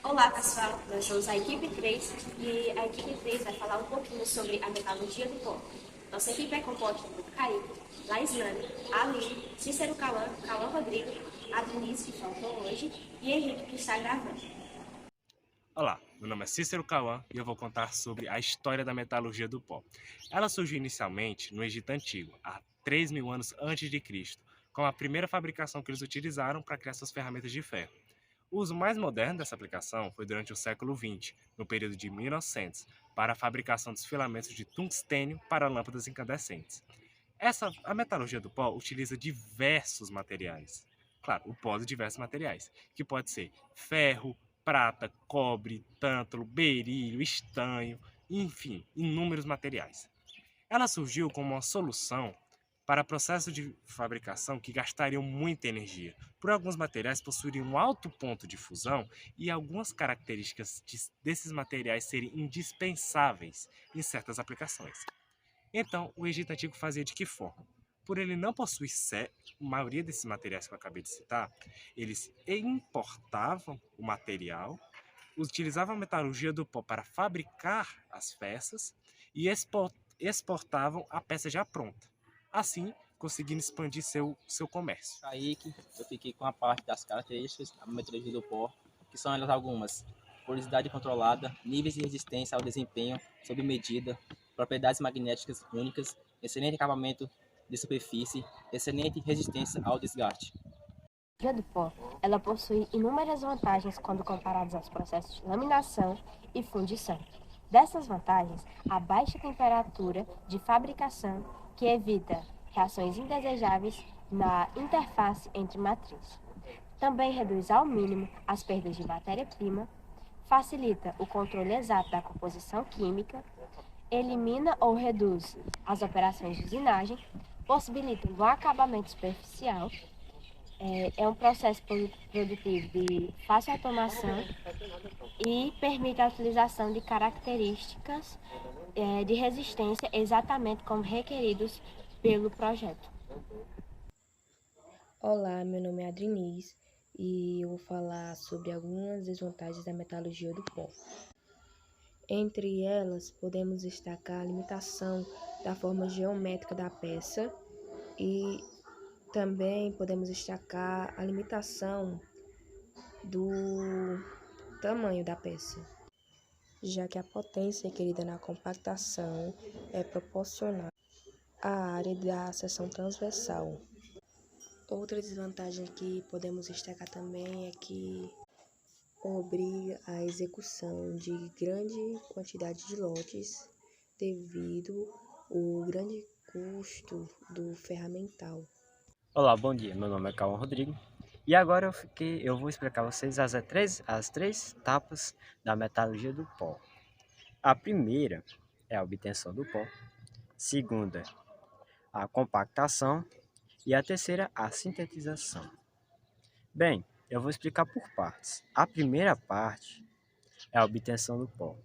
Olá pessoal, nós somos a equipe 3 e a equipe 3 vai falar um pouquinho sobre a metalurgia do pó. Nossa equipe é composta por Kaique, Laislane, Aline, Cícero Cauã, Cauã Rodrigo, Adrilis, que faltou hoje, e Henrique, que está gravando. Olá, meu nome é Cícero Cauã e eu vou contar sobre a história da metalurgia do pó. Ela surgiu inicialmente no Egito Antigo, há 3.000 anos antes de Cristo, com a primeira fabricação que eles utilizaram para criar suas ferramentas de ferro. O uso mais moderno dessa aplicação foi durante o século XX, no período de 1900, para a fabricação dos filamentos de tungstênio para lâmpadas incandescentes. A metalurgia do pó utiliza diversos materiais. Claro, o pó de diversos materiais, que pode ser ferro, prata, cobre, tântalo, berílio, estanho, enfim, inúmeros materiais. Ela surgiu como uma solução para processos de fabricação que gastariam muita energia, por alguns materiais possuírem um alto ponto de fusão e algumas características desses materiais serem indispensáveis em certas aplicações. Então, o Egito Antigo fazia de que forma? Por ele não possuir a maioria desses materiais que eu acabei de citar, eles importavam o material, utilizavam a metalurgia do pó para fabricar as peças e exportavam a peça já pronta, assim conseguindo expandir seu comércio. Kaique, eu fiquei com a parte das características da metrologia do pó, que são elas algumas: porosidade controlada, níveis de resistência ao desempenho sob medida, propriedades magnéticas únicas, excelente acabamento de superfície, excelente resistência ao desgaste. A metalurgia do pó, ela possui inúmeras vantagens quando comparadas aos processos de laminação e fundição. Dessas vantagens, a baixa temperatura de fabricação, que evita reações indesejáveis na interface entre matrizes. Também reduz ao mínimo as perdas de matéria-prima, facilita o controle exato da composição química, elimina ou reduz as operações de usinagem, possibilita um acabamento superficial, é um processo produtivo de fácil automação e permite a utilização de características de resistência exatamente como requeridos pelo projeto. Olá, meu nome é Adrinis e eu vou falar sobre algumas desvantagens da metalurgia do pó. Entre elas, podemos destacar a limitação da forma geométrica da peça e também podemos destacar a limitação do tamanho da peça, já que a potência requerida na compactação é proporcional à área da seção transversal. Outra desvantagem que podemos destacar também é que obriga à execução de grande quantidade de lotes devido ao grande custo do ferramental. Olá, bom dia. Meu nome é Cauã Rodrigo e agora eu vou explicar a vocês as três etapas da metalurgia do pó. A primeira é a obtenção do pó, segunda, a compactação e a terceira, a sintetização. Bem, eu vou explicar por partes. A primeira parte é a obtenção do pó.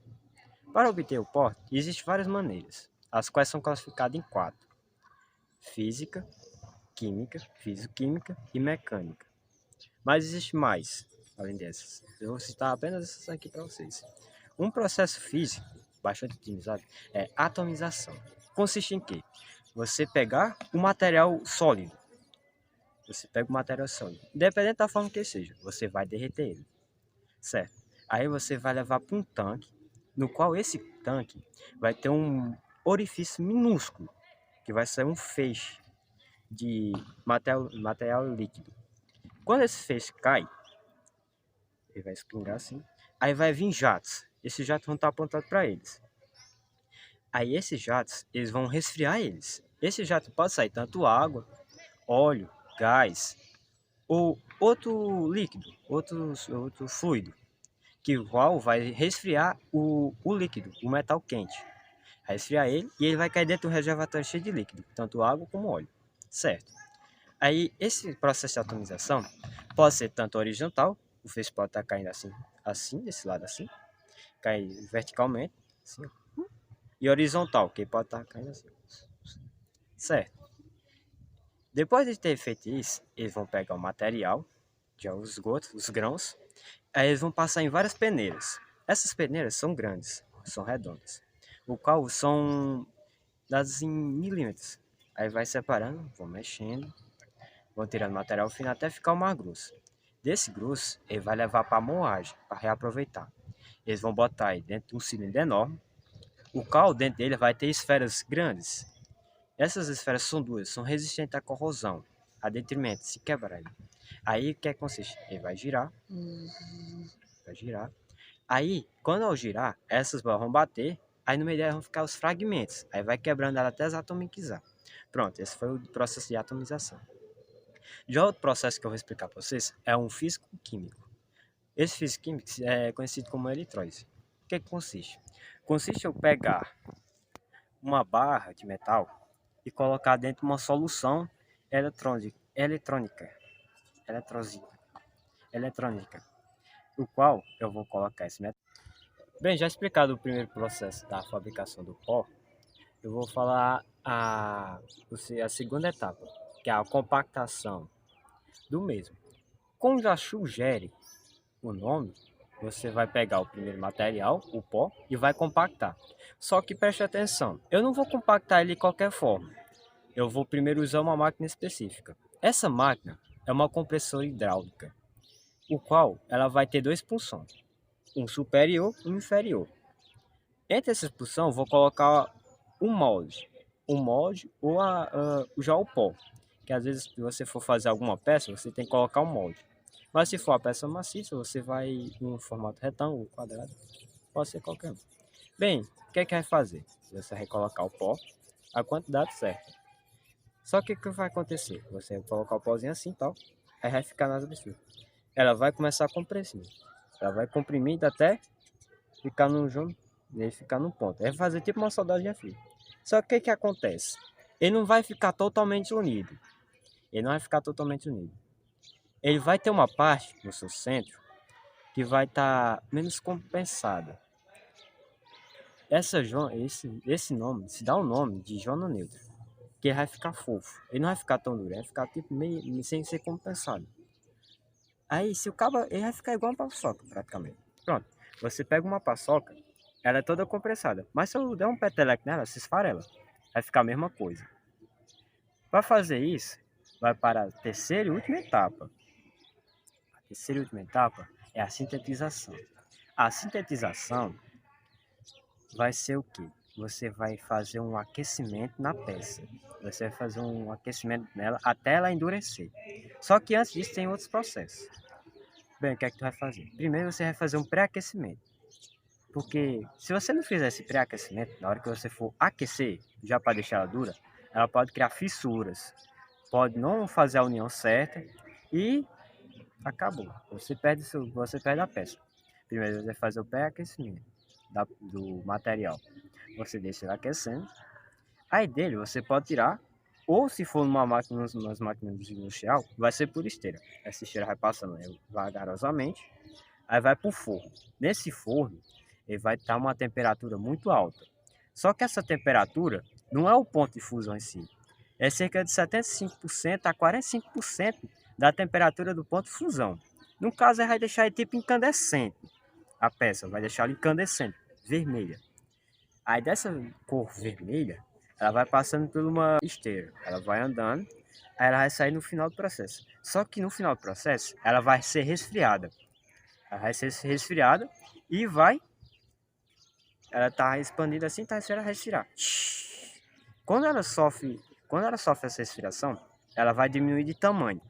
Para obter o pó, existem várias maneiras, as quais são classificadas em quatro: física, química, físico-química e mecânica. Mas existe mais, além dessas. Eu vou citar apenas essas aqui para vocês. Um processo físico bastante utilizado é atomização. Consiste em quê? Você pegar o material sólido. Você pega o material sólido. Independente da forma que seja, você vai derreter ele. Certo? Aí você vai levar para um tanque, no qual esse tanque vai ter um orifício minúsculo, que vai ser um feixe de material líquido. Quando esse feixe cai, ele vai espingar assim, aí vai vir jatos. Esses jatos vão estar apontados para eles. Aí esses jatos, eles vão resfriar eles. Esse jato pode sair tanto água, óleo, gás ou outro líquido, outro fluido, que o qual vai resfriar o líquido, o metal quente. Vai resfriar ele e ele vai cair dentro do reservatório cheio de líquido, tanto água como óleo. Certo? Aí esse processo de atomização pode ser tanto horizontal, o feixe pode estar caindo assim, desse lado assim, cai verticalmente, assim, e horizontal, que pode estar caindo assim. Certo? Depois de ter feito isso, eles vão pegar o material, já os esgotos, os grãos, Aí eles vão passar em várias peneiras. Essas peneiras são grandes, são redondas, o qual são dadas em milímetros. Aí vai separando, vão mexendo, vão tirando material fino até ficar o mais grosso. Desse grosso, ele vai levar para moagem, para reaproveitar. Eles vão botar aí dentro de um cilindro enorme, o qual dentro dele vai ter esferas grandes. Essas esferas são duas, são resistentes à corrosão, a detrimento, se quebrar. Aí o que é que consiste? Ele vai girar. Aí, quando ao girar, essas bolas vão bater, aí no meio dela vão ficar os fragmentos. Aí vai quebrando ela até atomizar. Pronto, esse foi o processo de atomização. Já outro processo que eu vou explicar para vocês é um físico-químico. Esse físico-químico é conhecido como eletrólise. O que consiste? Consiste em eu pegar uma barra de metal e colocar dentro de uma solução eletrônica, o qual eu vou colocar esse metal. Bem, já explicado o primeiro processo da fabricação do pó, eu vou falar a segunda etapa, que é a compactação do mesmo. Como já sugere o nome, você vai pegar o primeiro material, o pó, e vai compactar. Só que preste atenção, eu não vou compactar ele de qualquer forma. Eu vou primeiro usar uma máquina específica. Essa máquina é uma compressora hidráulica, o qual ela vai ter dois punções, um superior e um inferior. Entre essas punções, eu vou colocar um molde ou já o pó, que às vezes se você for fazer alguma peça, você tem que colocar um molde. Mas se for a peça maciça, você vai em um formato retângulo, quadrado, pode ser qualquer um. Bem, o que é que vai fazer? Você vai colocar o pó, a quantidade certa. Só que o que vai acontecer? Você vai colocar o pozinho assim e tal, aí vai ficar nas aberturas. Ela vai começar a comprimir. Ela vai comprimindo até ficar no jogo, ele ficar no ponto. Aí vai fazer tipo uma soldadinha fria. Só que o que que acontece? Ele não vai ficar totalmente unido. Ele vai ter uma parte no seu centro que vai estar menos compensada. Esse nome se dá o nome de jono neutro, que ele vai ficar fofo. Ele não vai ficar tão duro, ele vai ficar tipo meio sem ser compensado. Aí se o cabo, ele vai ficar igual uma paçoca praticamente. Pronto, você pega uma paçoca, ela é toda compressada, mas se eu der um peteleco nela, se esfarela, vai ficar a mesma coisa. Para fazer isso, vai para a terceira e última etapa. A terceira e última etapa é a sintetização. A sintetização vai ser o quê? Você vai fazer um aquecimento na peça. Você vai fazer um aquecimento nela até ela endurecer. Só que antes disso tem outros processos. Bem, o que é que tu vai fazer? Primeiro você vai fazer um pré-aquecimento. Porque se você não fizer esse pré-aquecimento, na hora que você for aquecer, já para deixar ela dura, ela pode criar fissuras. Pode não fazer a união certa e acabou. Você perde a peça. Primeiro você vai fazer o pré-aquecimento do material. Você deixa ele aquecendo. Aí dele você pode tirar, ou se for numa máquina, nas máquinas industrial, vai ser por esteira. Essa esteira vai passando vagarosamente, aí vai para o forno. Nesse forno, ele vai estar uma temperatura muito alta. Só que essa temperatura não é o ponto de fusão em si. É cerca de 75% a 45% da temperatura do ponto de fusão. No caso, ele vai deixar ele tipo incandescente. A peça vai deixar ela incandescente, vermelha. Aí dessa cor vermelha, ela vai passando por uma esteira. Ela vai andando, aí ela vai sair no final do processo. Só que no final do processo, ela vai ser resfriada. Ela vai ser resfriada e vai... Ela tá expandida assim, tá ela vai respirar. Quando ela sofre essa respiração, ela vai diminuir de tamanho.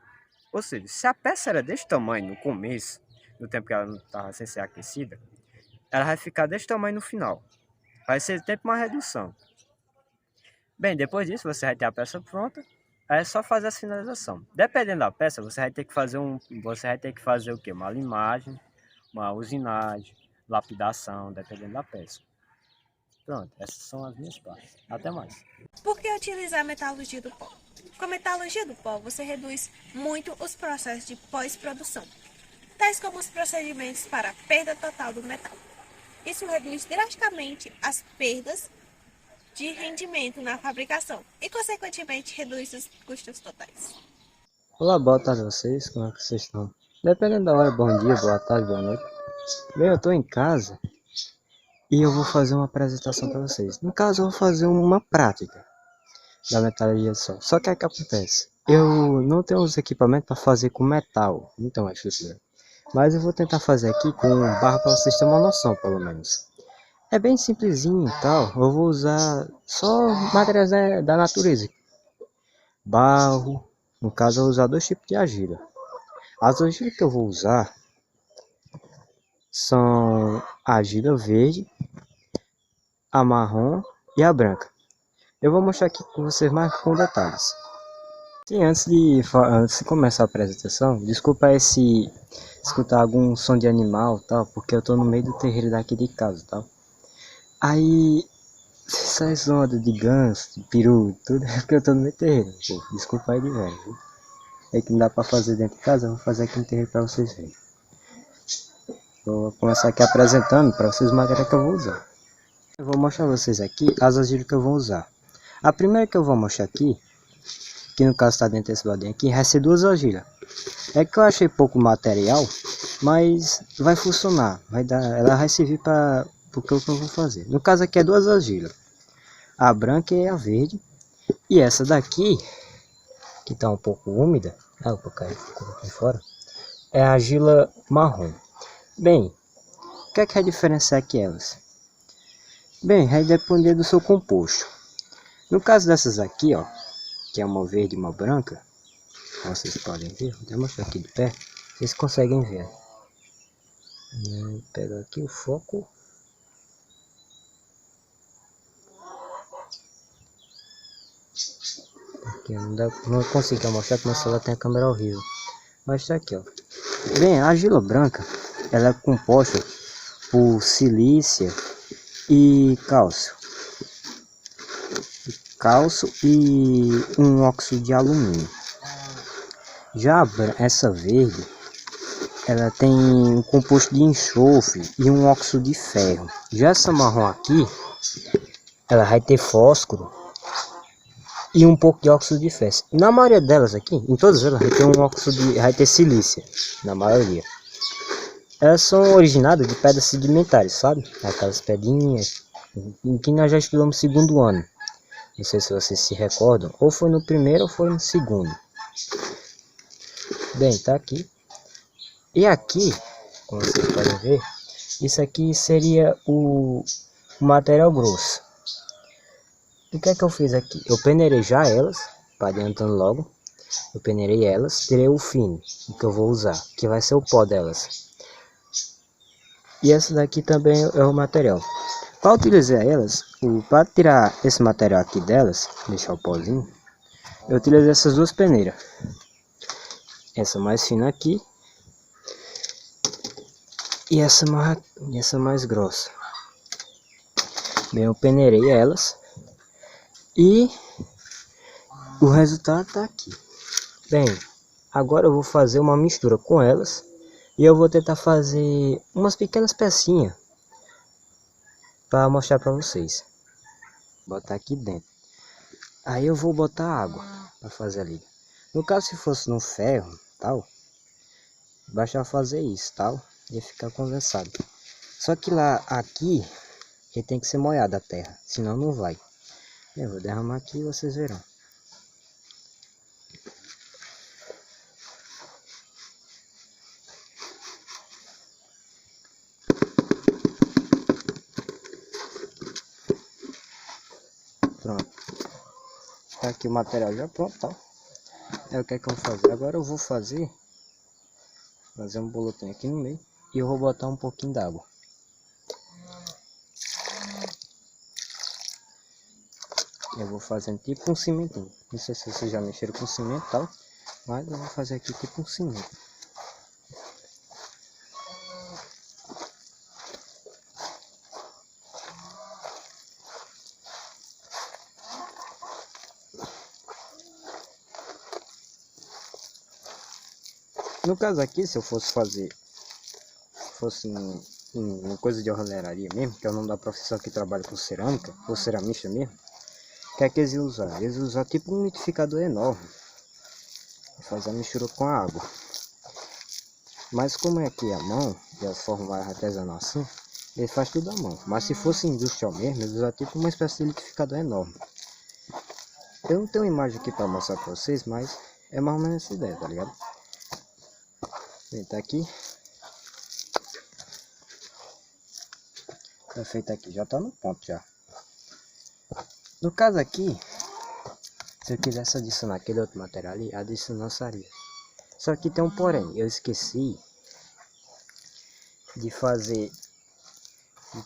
Ou seja, se a peça era desse tamanho no começo, no tempo que ela não estava sem ser aquecida, ela vai ficar desse tamanho no final. Vai ser sempre uma redução. Bem, depois disso você vai ter a peça pronta, aí é só fazer a finalização. Dependendo da peça, você vai ter que fazer o quê? Uma limagem, uma usinagem, lapidação, dependendo da peça. Pronto, essas são as minhas partes. Até mais. Por que utilizar a metalurgia do pó? Com a metalurgia do pó, você reduz muito os processos de pós-produção, tais como os procedimentos para a perda total do metal. Isso reduz drasticamente as perdas de rendimento na fabricação e, consequentemente, reduz os custos totais. Olá, boa tarde a vocês. Como é que vocês estão? Dependendo da hora, bom dia, boa tarde, boa noite. Bem, eu tô em casa e eu vou fazer uma apresentação para vocês. No caso, eu vou fazer uma prática da metalurgia do sol. Só que o que acontece? Eu não tenho os equipamentos para fazer com metal, então é estrutura. Mas eu vou tentar fazer aqui com barro para vocês terem uma noção, pelo menos. É bem simplesinho e tal. Eu vou usar só materiais da natureza. Barro, no caso eu vou usar dois tipos de argila. As argilas que eu vou usar são a argila verde, a marrom e a branca. Eu vou mostrar aqui com vocês mais com detalhes. Sim, antes de começar a apresentação, desculpa se escutar algum som de animal, tal, porque eu tô no meio do terreiro daqui de casa, tal. Aí sai som de ganso, de peru, tudo é porque eu tô no meio do terreiro. Pô, desculpa aí de velho, viu? É que não dá pra fazer dentro de casa, eu vou fazer aqui no terreiro pra vocês verem. Vou começar aqui apresentando para vocês o material que eu vou usar. Eu vou mostrar a vocês aqui as argilas que eu vou usar. A primeira que eu vou mostrar aqui, que no caso está dentro desse baldinho aqui, vai ser duas argilas. É que eu achei pouco material, mas vai funcionar. Ela vai servir para o que eu vou fazer. No caso aqui é duas argilas. A branca e a verde. E essa daqui, que está um pouco úmida, vou colocar aqui fora, é a argila marrom. Bem, o que é a diferença aqui elas? Bem, vai depender do seu composto. No caso dessas aqui, ó, que é uma verde e uma branca, vocês podem ver, vou até mostrar aqui de perto, vocês conseguem ver. Vou pegar aqui o foco. Aqui não consigo mostrar porque meu celular tem a câmera horrível. Mas tá aqui, ó. Bem, a argila branca, ela é composta por silícia e cálcio. E um óxido de alumínio. Já essa verde, ela tem um composto de enxofre e um óxido de ferro. Já essa marrom aqui, ela vai ter fósforo e um pouco de óxido de ferro. Na maioria delas aqui, em todas elas, vai ter silícia, na maioria. Elas são originadas de pedras sedimentares, sabe? Aquelas pedrinhas que nós já estudamos no segundo ano. Não sei se vocês se recordam, ou foi no primeiro ou foi no segundo. Bem, tá aqui. E aqui, como vocês podem ver, isso aqui seria o material grosso. O que é que eu fiz aqui? Eu peneirei já elas, para adiantando logo. Eu peneirei elas, tirei o fino, o que eu vou usar, que vai ser o pó delas. E essa daqui também é o material. Para utilizar elas, para tirar esse material aqui delas, deixar o pozinho, eu utilizei essas duas peneiras. Essa mais fina aqui e essa mais grossa. Bem, eu peneirei elas e o resultado tá aqui. Bem, agora eu vou fazer uma mistura com elas e eu vou tentar fazer umas pequenas pecinhas para mostrar para vocês. Botar aqui dentro. Aí eu vou botar água para fazer a liga. No caso, se fosse no ferro, tal, basta fazer isso, tal, e ficar condensado. Só que aqui, ele tem que ser molhado a terra, senão não vai. Eu vou derramar aqui e vocês verão. Pronto. Tá aqui o material já pronto, tá? É o que é que eu vou fazer? Agora eu vou fazer um bolotinho aqui no meio e eu vou botar um pouquinho d'água. Eu vou fazendo tipo um cimentinho. Não sei se vocês já mexeram com cimento e tal, mas eu vou fazer aqui tipo um cimento. No caso aqui, se eu fosse fazer, uma coisa de alvenaria mesmo, que é o nome da profissão que trabalha com cerâmica, ou ceramista mesmo, o que é que eles iam usar? Eles iam usar tipo um umidificador enorme, fazer a mistura com a água. Mas como é aqui a mão, de a forma artesanal assim, ele faz tudo à mão. Mas se fosse industrial mesmo, ele usa tipo uma espécie de liquidificador enorme. Eu não tenho imagem aqui para mostrar para vocês, mas é mais ou menos essa ideia, tá ligado? Bem, tá aqui. Tá feito aqui, já tá no ponto já. No caso aqui, se eu quisesse adicionar aquele outro material ali, adicionaria. Só que tem um porém, eu esqueci de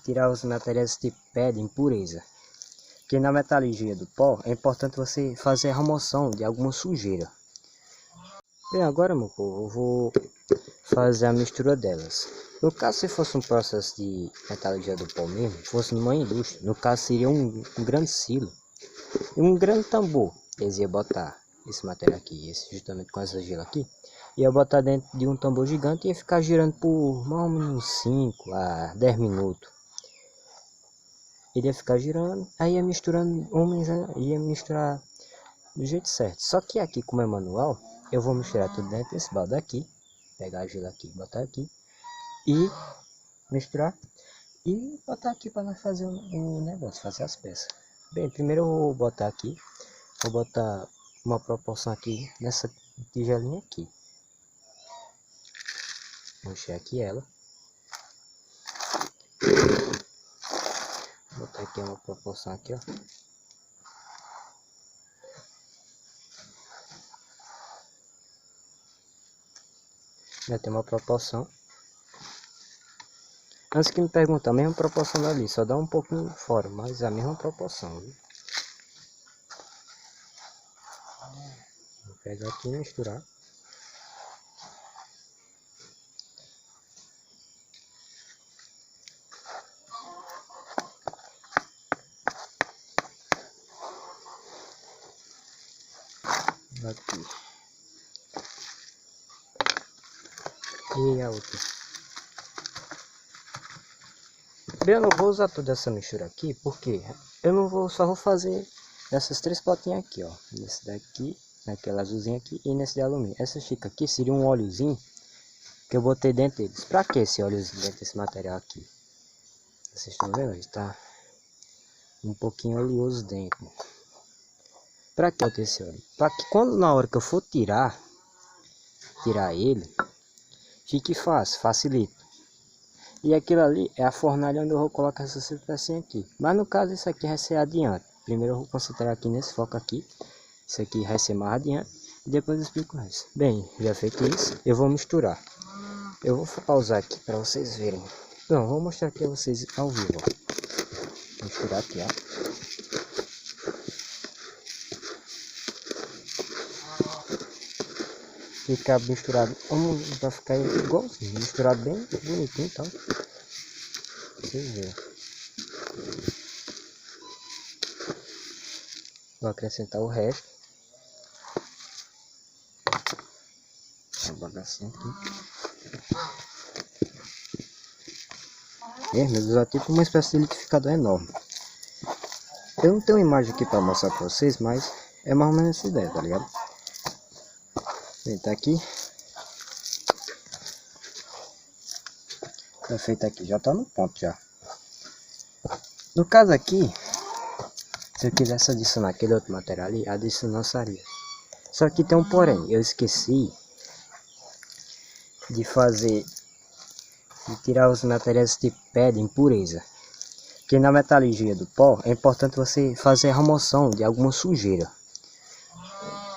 tirar os materiais de pedra impureza. Porque na metalurgia do pó é importante você fazer a remoção de alguma sujeira. Bem, agora meu povo, eu vou fazer a mistura delas. No caso, se fosse um processo de metalurgia do pó mesmo, fosse numa indústria, no caso seria um grande silo e um grande tambor. Eles iam botar esse material aqui, justamente com essa gelo aqui, ia botar dentro de um tambor gigante e ia ficar girando por mais ou menos 5 a 10 minutos. Ele ia ficar girando, aí ia misturando, ia misturar do jeito certo. Só que aqui, como é manual, eu vou misturar tudo dentro desse balde aqui, pegar a gelo aqui, botar aqui e misturar e botar aqui para nós fazer o negócio, fazer as peças. Bem, primeiro eu vou botar aqui, vou botar uma proporção aqui nessa tigelinha aqui. Vou encher aqui ela. Vou botar aqui uma proporção aqui, ó. Já tem uma proporção. Antes que me perguntar, a mesma proporção dali, só dá um pouquinho fora, mas é a mesma proporção, viu? Vou pegar aqui e misturar. Aqui. E a outra. Bem, eu não vou usar toda essa mistura aqui, porque eu não vou, só vou fazer essas 3 potinhas aqui, ó. Nesse daqui, naquela azulzinha aqui e nesse de alumínio. Essa chica aqui seria um óleozinho que eu botei dentro deles. Pra que esse óleozinho dentro desse material aqui? Vocês estão vendo? Está um pouquinho oleoso dentro. Pra que eu tenho esse óleo? Pra que quando na hora que eu for tirar ele, fique fácil, facilita. E aquilo ali é a fornalha onde eu vou colocar essas pecinhas aqui. Mas no caso isso aqui vai ser adiante. Primeiro eu vou concentrar aqui nesse foco aqui. Isso aqui vai ser mais adiante. E depois eu explico mais. Bem, já feito isso, eu vou misturar. Eu vou pausar aqui para vocês verem. Não, vou mostrar aqui a vocês ao vivo, ó. Vou misturar aqui, ó. Ficar misturado, vai ficar igualzinho, misturado bem bonitinho, então. Vocês verem. Vou acrescentar o resto. Uma bagacinha aqui. Mesmo, eles usam tipo uma espécie de liquidificador enorme. Eu não tenho imagem aqui para mostrar para vocês, mas é mais ou menos essa ideia, tá ligado? Bem, tá aqui. Tá feito aqui, já tá no ponto já. No caso aqui, se eu quisesse adicionar aquele outro material ali, adicionaria. Só que tem um porém, eu esqueci de tirar os materiais de pedra impureza. Porque na metalurgia do pó é importante você fazer a remoção de alguma sujeira.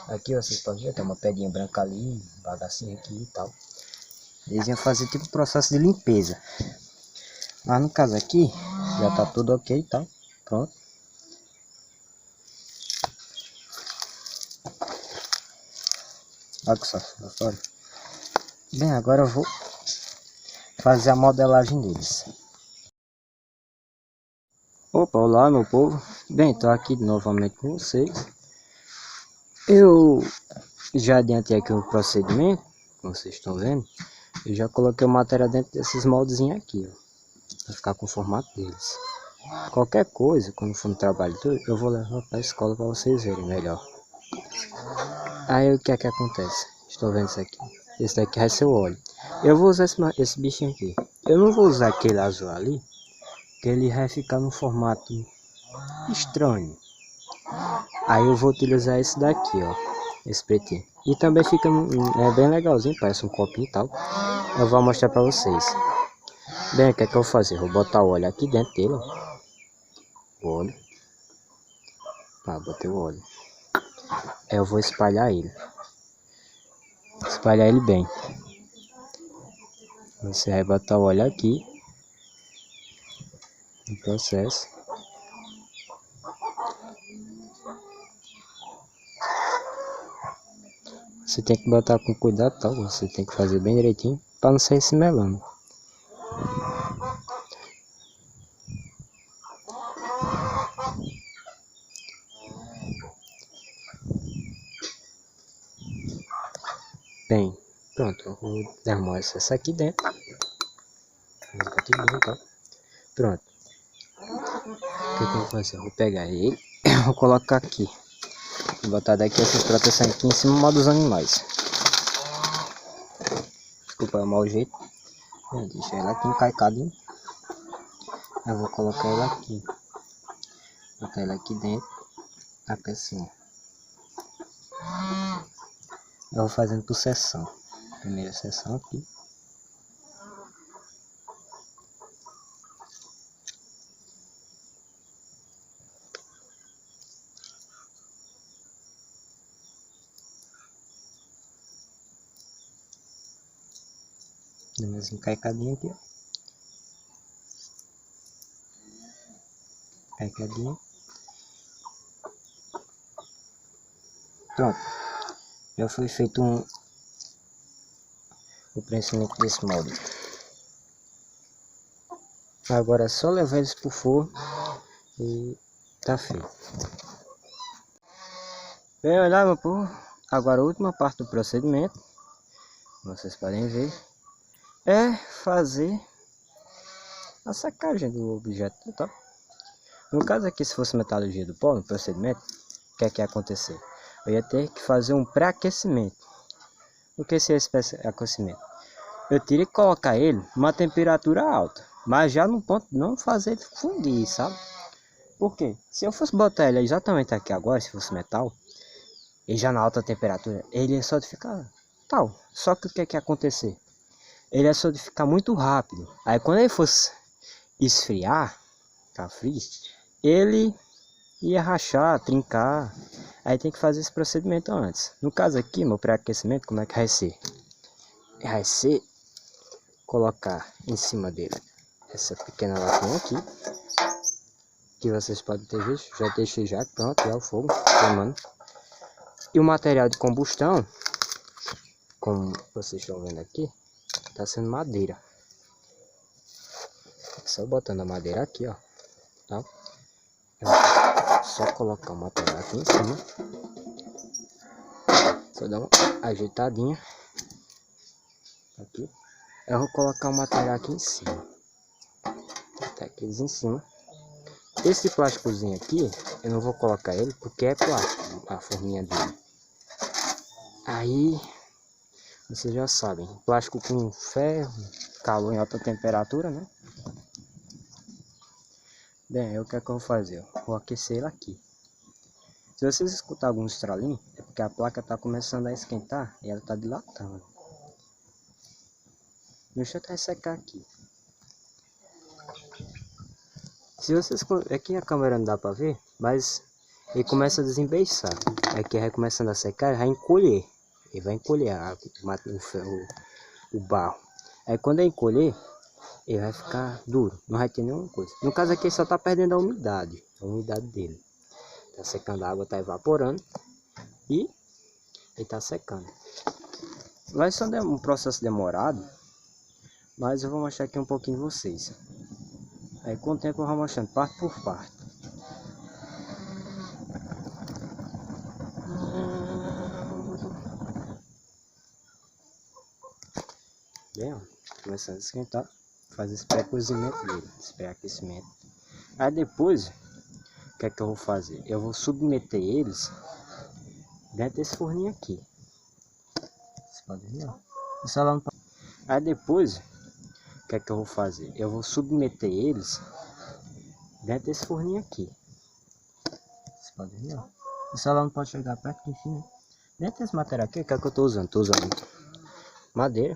Aqui vocês podem ver, tem uma pedrinha branca ali, um bagacinho aqui e tal. Eles iam fazer tipo um processo de limpeza. Mas no caso aqui, já tá tudo ok e tal. Pronto. Olha só. Bem, agora eu vou fazer a modelagem deles. Opa, olá meu povo. Bem, tô aqui novamente com vocês. Eu já adiantei aqui o procedimento, como vocês estão vendo. Eu já coloquei o material dentro desses moldezinhos aqui, ó, para ficar com o formato deles. Qualquer coisa, quando for no trabalho todo, eu vou levar para a escola para vocês verem melhor. Aí o que é que acontece? Estão vendo isso aqui? Esse daqui vai ser o óleo. Eu vou usar esse bichinho aqui. Eu não vou usar aquele azul ali, que ele vai ficar no formato estranho. Aí eu vou utilizar esse daqui, ó, esse pretinho. E também fica bem legalzinho, parece um copinho e tal. Eu vou mostrar pra vocês. Bem, o que é que eu vou fazer? Vou botar o óleo aqui dentro dele, ó. O óleo. Tá, botei o óleo. Aí eu vou espalhar ele. Espalhar ele bem. Você vai botar o óleo aqui. No processo. Você tem que botar com cuidado, tá? Você tem que fazer bem direitinho para não sair se melando. Bem, pronto, eu vou derramar essa aqui dentro. Tá? Pronto. O que eu vou fazer? Eu vou pegar ele, vou colocar aqui. Vou botar daqui essas proteções aqui em cima dos animais. Desculpa o mau jeito. Deixa ela aqui encaicadinho. Eu vou colocar ela aqui. Botar ela aqui dentro da pecinha. Eu vou fazendo por seção. Primeira seção aqui. Deu mais encaicadinha aqui, ó. Encaicadinha. Pronto. Já foi feito o preenchimento desse molde. Agora é só levar eles pro forno e tá feito. Bem, olha meu povo. Agora a última parte do procedimento, vocês podem ver, é fazer a secagem do objeto, tá? No caso aqui, se fosse metalurgia do pó, no procedimento, o que é que ia acontecer? Eu ia ter que fazer um pré-aquecimento. O que seria esse pré-aquecimento? Eu teria que colocar ele numa temperatura alta, mas já no ponto de não fazer ele fundir, sabe? Por quê? Se eu fosse botar ele exatamente aqui agora, se fosse metal, e já na alta temperatura, ele ia solidificar tal. Só que o que é que ia acontecer? Ele ia solidificar muito rápido. Aí quando ele fosse esfriar, ficar frio, ele ia rachar, trincar. Aí tem que fazer esse procedimento antes. No caso aqui, meu pré-aquecimento, como é que vai ser? Vai ser colocar em cima dele essa pequena latinha aqui, que vocês podem ter visto. Já deixei já pronto, já o fogo queimando. E o material de combustão, como vocês estão vendo aqui, está sendo madeira. Só botando a madeira aqui, ó, tá? Só colocar o material aqui em cima. Só dar uma ajeitadinha aqui. Eu vou colocar o material aqui em cima. Tá aqueles em cima. Esse plásticozinho aqui, eu não vou colocar ele porque é plástico, a forminha dele. Aí, vocês já sabem, plástico com ferro, calor em alta temperatura, né? Bem, o que é que eu vou fazer? Eu vou aquecer ele aqui. Se vocês escutarem algum estralinho, é porque a placa está começando a esquentar e ela está dilatando. Deixa eu até secar aqui. Se vocês... Aqui a câmera não dá para ver, mas ele começa a desembeiçar. Aqui vai começando a secar, vai encolher. Ele vai encolher o barro. Aí quando ele encolher, ele vai ficar duro, não vai ter nenhuma coisa. No caso aqui ele só está perdendo a umidade dele. Tá secando, a água tá evaporando e ele tá secando. Vai ser um processo demorado, mas eu vou mostrar aqui um pouquinho de vocês. Aí com o tempo eu vou mostrando parte por parte. Bem, ó, começando a esquentar, fazer esse pré-cozimento dele, esse pré-aquecimento. Aí depois, o que é que eu vou fazer? Eu vou submeter eles dentro desse forninho aqui. Vocês podem ver, ó. Aí depois, o que é que eu vou fazer? Eu vou submeter eles dentro desse forninho aqui. Vocês podem ver, ó. O celular não pode chegar perto, enfim, né? Dentro desse material aqui, o que é que eu tô usando? Tô usando madeira,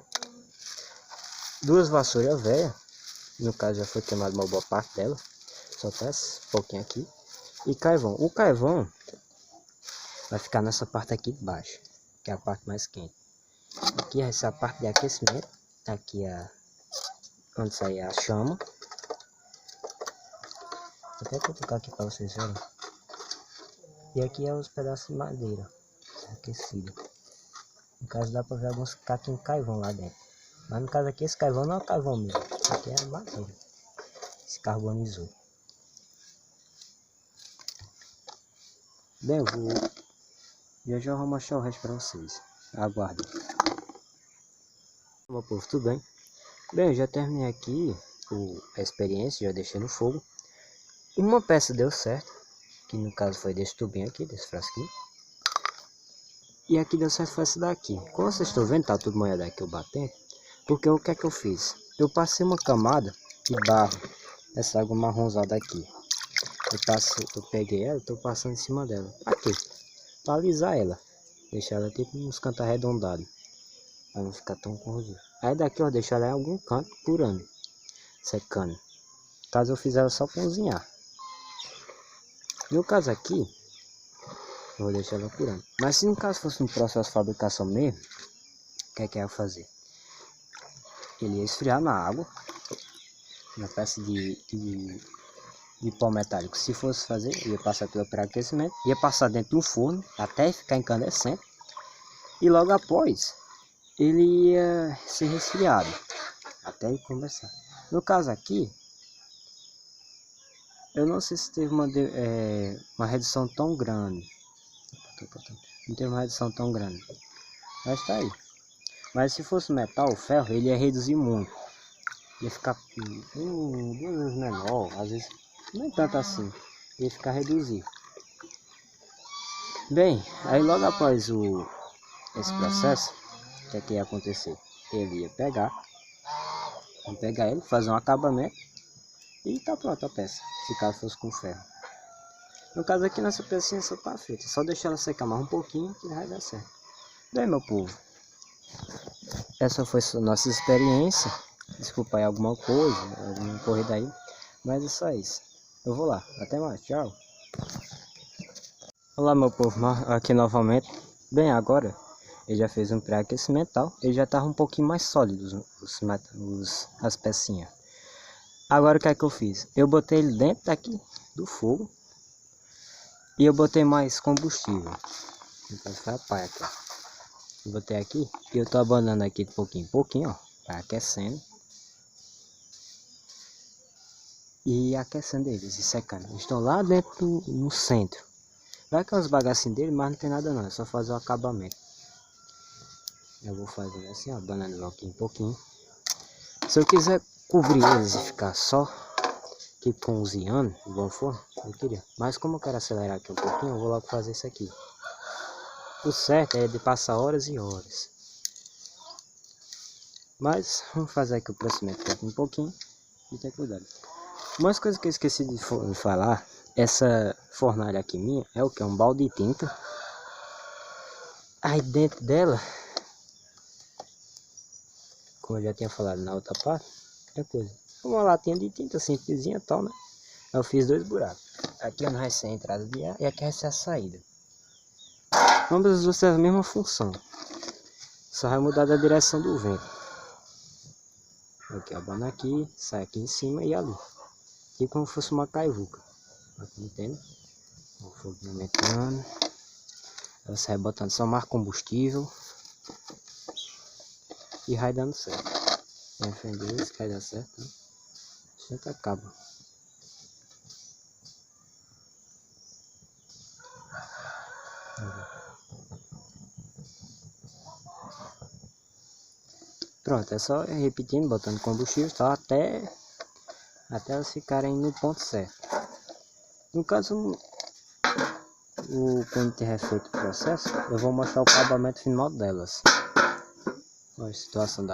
2 vassouras velhas, no caso já foi queimado uma boa parte dela, só tá esse pouquinho aqui, e carvão. O carvão vai ficar nessa parte aqui de baixo, que é a parte mais quente. Aqui essa parte de aquecimento, aqui onde sai a chama. Vou até colocar aqui para vocês verem. E aqui é os pedaços de madeira aquecido. No caso dá para ver alguns caquinhos de carvão lá dentro. Mas no caso aqui esse carvão não é carvão mesmo. Isso aqui é madeira. Se carbonizou. Bem, eu já vou mostrar o resto para vocês. Aguardem. Meu povo, tudo bem? Bem, eu já terminei aqui a experiência, já deixei no fogo. Uma peça deu certo, que no caso foi desse tubinho aqui, desse frasquinho. E aqui deu certo foi essa daqui. Como vocês estão vendo, tá tudo molhado aqui eu batendo. Porque o que é que eu fiz? Eu passei uma camada de barro, essa água marronzada aqui. Eu peguei ela e tô passando em cima dela. Aqui, para alisar ela. Deixar ela tipo uns cantos arredondados. Para não ficar tão corrosivo. Aí daqui eu deixo ela em algum canto por ano, secando. Caso eu fizer ela só cozinhar. No caso aqui, eu vou deixar ela por ano. Mas se no caso fosse um processo de fabricação mesmo, o que é que eu ia fazer? Ele ia esfriar na água, na peça de pó metálico. Se fosse fazer, ia passar pelo pré-aquecimento, ia passar dentro de um forno até ficar incandescente. E logo após, ele ia ser resfriado até ele começar. No caso aqui, eu não sei se teve uma redução tão grande. Não teve uma redução tão grande. Mas tá aí. Mas se fosse metal, o ferro, ele ia reduzir muito. Ia ficar 2 vezes menor, às vezes nem tanto assim. Ia ficar reduzido. Bem, aí logo após esse processo, o que ia acontecer? Ele ia pegar ele, fazer um acabamento e tá pronta a peça, se caso fosse com ferro. No caso aqui nessa pecinha só tá feita, só deixar ela secar mais um pouquinho que vai dar certo. Bem, meu povo, essa foi a nossa experiência. Desculpa aí alguma coisa, alguma corrida aí, mas é só isso. Eu vou lá, até mais, tchau. Olá meu povo, aqui novamente. Bem, agora ele já fez um pré-aquecimento e tal, ele já estava um pouquinho mais sólido as pecinhas. Agora o que é que eu fiz? Eu botei ele dentro daqui do fogo e eu botei mais combustível. Então foi a paia aqui, ó. Eu botei aqui e eu tô abanando aqui de pouquinho em pouquinho, ó, vai aquecendo e aquecendo eles e secando. Eles estão lá dentro no centro. Vai que é uns bagacinhos dele, mas não tem nada não, é só fazer o acabamento. Eu vou fazendo assim, ó, abanando aqui um pouquinho. Se eu quiser cobrir eles e ficar só tipo cozinhando, igual for, eu queria. Mas como eu quero acelerar aqui um pouquinho, eu vou logo fazer isso aqui. O certo é de passar horas e horas. Mas vamos fazer aqui o procedimento um pouquinho e ter cuidado. Umas coisas que eu esqueci de falar, essa fornalha aqui minha é o que? Um balde de tinta. Aí dentro dela, como eu já tinha falado na outra parte, é coisa. Uma latinha de tinta simplesinha e tal, né? Eu fiz 2 buracos. Aqui vai ser a entrada de ar e aqui vai ser a saída. Ambas as duas têm a mesma função. Só vai mudar da direção do vento. Aqui abana aqui, sai aqui em cima e ali. Tipo como se fosse uma caivuca. Entende? O fogo aumentando. Você vai botando só mais combustível. E vai dando certo. Tem fé em Deus que vai dar certo. Né? Sempre acaba. Pronto, é só ir repetindo, botando combustível, tá, até elas ficarem no ponto certo. No caso, quando tiver feito o processo, eu vou mostrar o acabamento final delas. Olha a situação da